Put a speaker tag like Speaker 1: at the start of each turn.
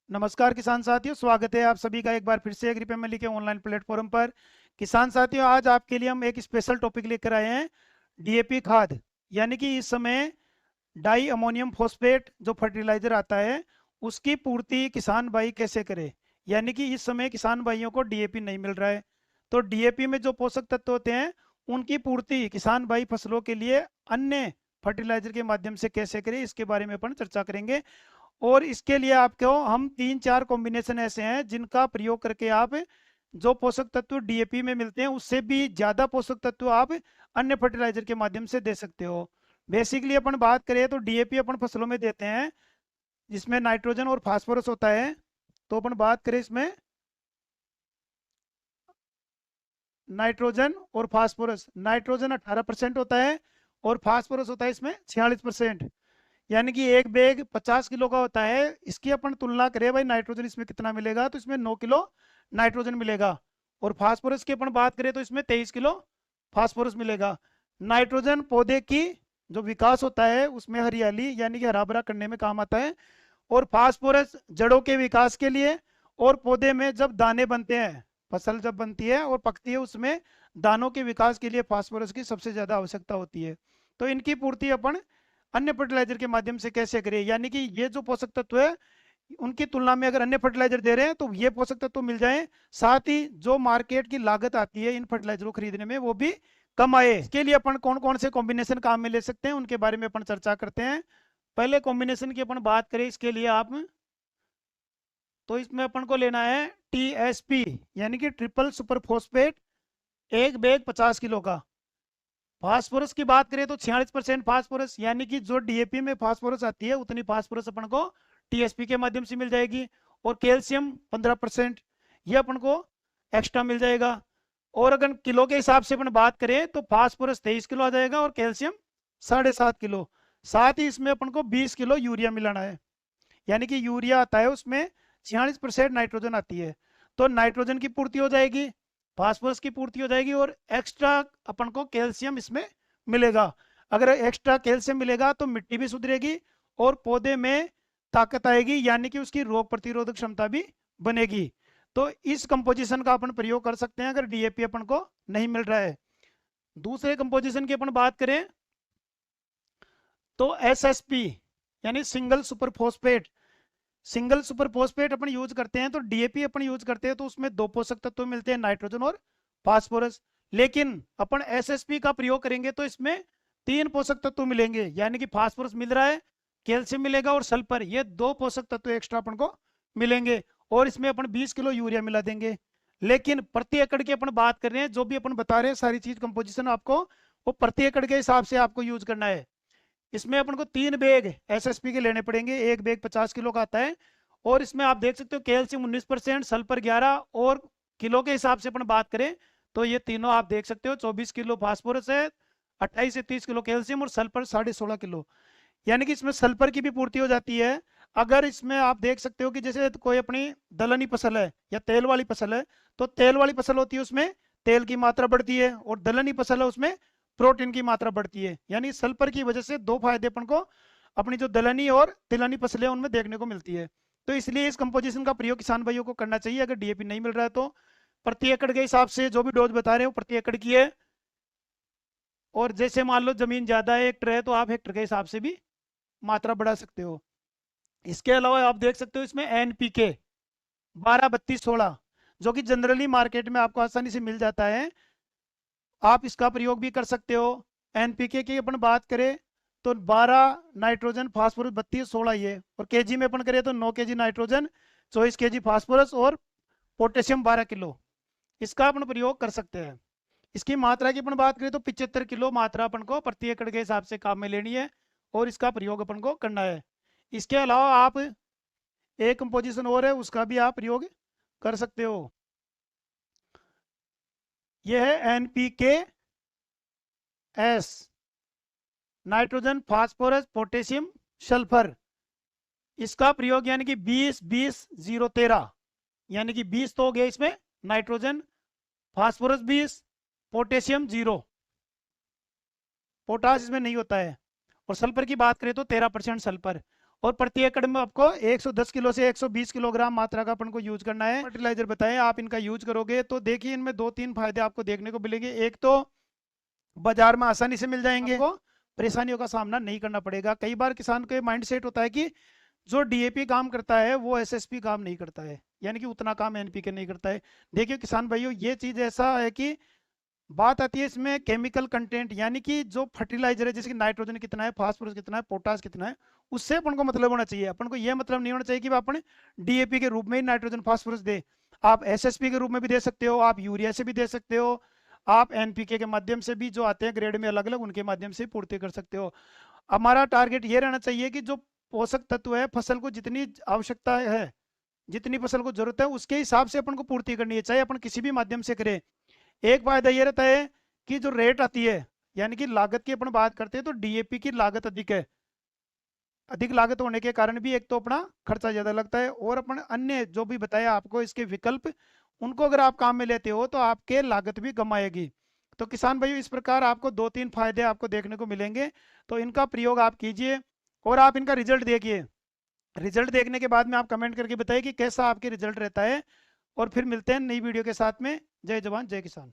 Speaker 1: नमस्कार किसान साथियों, स्वागत है आप सभी का एक बार फिर से एग्री फैमिली के ऑनलाइन प्लेटफॉर्म पर। किसान साथियों, आज आपके लिए हम एक स्पेशल टॉपिक लेकर आए हैं, डीएपी खाद। यानी कि इस समय डाई अमोनियम फॉस्फेट जो फर्टिलाइजर आता है, उसकी पूर्ति किसान भाई कैसे करे। यानी कि इस समय किसान भाइयों को डीएपी नहीं मिल रहा है, तो डीएपी में जो पोषक तत्व होते हैं उनकी पूर्ति किसान भाई फसलों के लिए अन्य फर्टिलाइजर के माध्यम से कैसे करें, इसके बारे में अपन चर्चा करेंगे। और इसके लिए आपको हम 3-4 कॉम्बिनेशन ऐसे हैं जिनका प्रयोग करके आप जो पोषक तत्व डीएपी में मिलते हैं उससे भी ज्यादा पोषक तत्व आप अन्य फर्टिलाइजर के माध्यम से दे सकते हो। बेसिकली अपन बात करें तो डीएपी अपन फसलों में देते हैं जिसमें नाइट्रोजन और फास्फोरस होता है। तो अपन बात करें इसमें नाइट्रोजन और फास्फोरस, नाइट्रोजन 18% होता है और फास्फोरस होता है इसमें 46%। यानी कि एक बैग 50 किलो का होता है। इसकी अपन तुलना करें भाई, नाइट्रोजन इसमें कितना मिलेगा, तो इसमें 9 किलो नाइट्रोजन मिलेगा। और फास्फोरस की अपन बात करें तो इसमें 23 किलो फास्फोरस मिलेगा। नाइट्रोजन पौधे की जो विकास होता है उसमें हरियाली यानी कि हरा भरा करने में काम आता है। और फास्फोरस जड़ों के विकास के लिए, और पौधे में जब दाने बनते हैं, फसल जब बनती है और पकती है, उसमें दानों के विकास के लिए फास्फोरस की सबसे ज्यादा आवश्यकता होती है। तो इनकी पूर्ति अपन अन्य फर्टिलाइजर के माध्यम से कैसे करें। यानी कि ये जो पोषक तत्व है उनकी तुलना में अगर अन्य फर्टिलाइजर दे रहे हैं तो ये पोषक तत्व मिल जाए, साथ ही जो मार्केट की लागत आती है इन फर्टिलाइजर को खरीदने में वो भी कम आए। इसके लिए अपन कौन कौन से कॉम्बिनेशन काम में ले सकते हैं उनके बारे में अपन चर्चा करते हैं। पहले कॉम्बिनेशन की अपन बात करें, इसके लिए आप तो इसमें अपन को लेना है टीएसपी यानी कि ट्रिपल सुपर फॉस्फेट, एक बैग 50 किलो का। फास्फोरस की बात करें तो 46% फास्फोरस, यानी कि जो डीएपी में फास्फोरस आती है उतनी फास्फोरस अपन को टीएसपी के माध्यम से मिल जाएगी। और कैल्शियम 15% ये अपन को एक्स्ट्रा मिल जाएगा। और अगर किलो के हिसाब से अपन बात करें तो फास्फोरस 23 किलो आ जाएगा और कैल्शियम 7.5 किलो। साथ ही इसमें अपन को 20 किलो यूरिया मिलाना है। यानी कि यूरिया आता है उसमें 46% नाइट्रोजन आती है, तो नाइट्रोजन की पूर्ति हो जाएगी, फास्फोरस की पूर्ति हो जाएगी और एक्स्ट्रा अपन को कैल्शियम इसमें मिलेगा। अगर एक्स्ट्रा कैल्शियम मिलेगा तो मिट्टी भी सुधरेगी और पौधे में ताकत आएगी, यानी कि उसकी रोग प्रतिरोधक क्षमता भी बनेगी। तो इस कंपोजिशन का अपन प्रयोग कर सकते हैं अगर डीएपी अपन को नहीं मिल रहा है। दूसरे कंपोजिशन की अपन बात करें तो एसएसपी यानी single super phosphate. Single super phosphate अपन यूज करते हैं तो डीएपी अपन यूज करते हैं तो उसमें दो पोषक तत्व मिलते हैं, नाइट्रोजन और फास्फोरस। लेकिन अपन एसएसपी का प्रयोग करेंगे तो इसमें तीन पोषक तत्व मिलेंगे, यानी कि फास्फोरस मिल रहा है, कैल्शियम मिलेगा और सल्फर, ये दो पोषक तत्व एक्स्ट्रा अपन को मिलेंगे। और इसमें अपन 20 किलो यूरिया मिला देंगे। लेकिन प्रति एकड़ की अपन बात कर रहे हैं, जो भी अपन बता रहे हैं सारी चीज कंपोजिशन आपको वो प्रति एकड़ के हिसाब से आपको यूज करना है। इसमें अपन को 3 बैग एसएसपी के लेने पड़ेंगे, एक बैग 50 किलो का आता है। और इसमें आप देख सकते हो कैल्शियम 19%, सल्फर 11, और किलो के हिसाब से अपन बात करें तो ये तीनों आप देख सकते हो 24 किलो फास्फोरस है, 28 से 30 किलो कैल्शियम और सल्फर 16.5 किलो। यानी कि इसमें सल्फर की भी पूर्ति हो जाती है। अगर इसमें आप देख सकते हो कि जैसे कोई अपनी दलहनी फसल है या तेल वाली फसल है, तो तेल वाली फसल होती है उसमें तेल की मात्रा बढ़ती है, और दलहनी फसल है उसमें प्रोटीन की मात्रा बढ़ती है। यानी सल्फर की वजह से दो फायदे अपन को अपनी जो दलहनी और तिलहनी फसलें उनमें देखने को मिलती है। तो इसलिए इस कंपोजिशन का प्रयोग किसान भाइयों को करना चाहिए। अगर डीएपी नहीं मिल रहा है तो प्रति एकड़ के हिसाब से जो भी डोज बता रहे हो प्रति एकड़ की है। और जैसे मान लो जमीन ज्यादा है, हेक्टर है, तो आप हेक्टर के हिसाब से भी मात्रा बढ़ा सकते हो। इसके अलावा आप देख सकते हो इसमें एनपीके 12-32-16 जो कि जनरली मार्केट में आपको आसानी से मिल जाता है, आप इसका प्रयोग भी कर सकते हो। एनपीके की अपन बात करें तो 12 नाइट्रोजन, फास्फोरस 32, 16 ये, और केजी में अपन करें तो 9 केजी नाइट्रोजन, 24 केजी फास्फोरस और पोटेशियम 12 किलो, इसका अपन प्रयोग कर सकते हैं। इसकी मात्रा की अपन बात करें तो 75 किलो मात्रा अपन को प्रति एकड़ के हिसाब से काम में लेनी है और इसका प्रयोग अपन को करना है। इसके अलावा आप एक कंपोजिशन और है उसका भी आप प्रयोग कर सकते हो। यह है NPK S, nitrogen, phosphorus, potassium, sulphur. इसका प्रयोग यानी कि 20-20-0-13, यानी कि 20 तो हो गया इसमें नाइट्रोजन, फास्फोरस 20, पोटेशियम 0, पोटास इसमें नहीं होता है। और सल्फर की बात करें तो 13% सल्फर। और प्रति एकड़ में आपको 110 किलो से 120 किलोग्राम मात्रा का अपन को यूज करना है। फर्टिलाइजर बताएं, आप इनका यूज करोगे तो देखिए इनमें 2-3 फायदे आपको देखने को मिलेंगे। एक तो बाजार में आसानी से मिल जाएंगे, आपको परेशानियों का सामना नहीं करना पड़ेगा। कई बार किसान का माइंड सेट होता है कि जो डीएपी काम करता है वो एसएसपी काम नहीं करता है, यानी कि उतना काम एनपीके नहीं करता है। देखिए किसान भाइयों, ये चीज ऐसा है कि बात आती है इसमें केमिकल कंटेंट, यानी कि जो फर्टिलाइजर है, जैसे कि नाइट्रोजन कितना है, फास्फोरस कितना है, पोटास कितना है, उससे अपन को मतलब होना चाहिए। अपन को ये मतलब नहीं होना चाहिए कि अपन डीएपी के रूप में ही नाइट्रोजन फास्फोरस दे। आप एसएसपी के रूप में भी दे सकते हो, आप यूरिया से भी दे सकते हो, आप एनपीके के माध्यम से भी, जो आते हैं ग्रेड में अलग अलग, उनके माध्यम से पूर्ति कर सकते हो। हमारा टारगेट ये रहना चाहिए कि जो पोषक तत्व है, फसल को जितनी आवश्यकता है, जितनी फसल को जरूरत है, उसके हिसाब से अपन को पूर्ति करनी है, चाहे अपन किसी भी माध्यम से करें। एक फायदा ये रहता है कि जो रेट आती है, यानी कि लागत की अपन बात करते हैं तो डीएपी की लागत अधिक है। अधिक लागत होने के कारण भी एक तो अपना खर्चा ज्यादा लगता है, और अपन अन्य जो भी बताया आपको इसके विकल्प, उनको अगर आप काम में लेते हो तो आपके लागत भी कम आएगी। तो किसान भाइयों, इस प्रकार आपको 2-3 फायदे आपको देखने को मिलेंगे, तो इनका प्रयोग आप कीजिए और आप इनका रिजल्ट देखिए। रिजल्ट देखने के बाद में आप कमेंट करके बताइए कि कैसा आपके रिजल्ट रहता है। और फिर मिलते हैं नई वीडियो के साथ में। जय जवान जय किसान।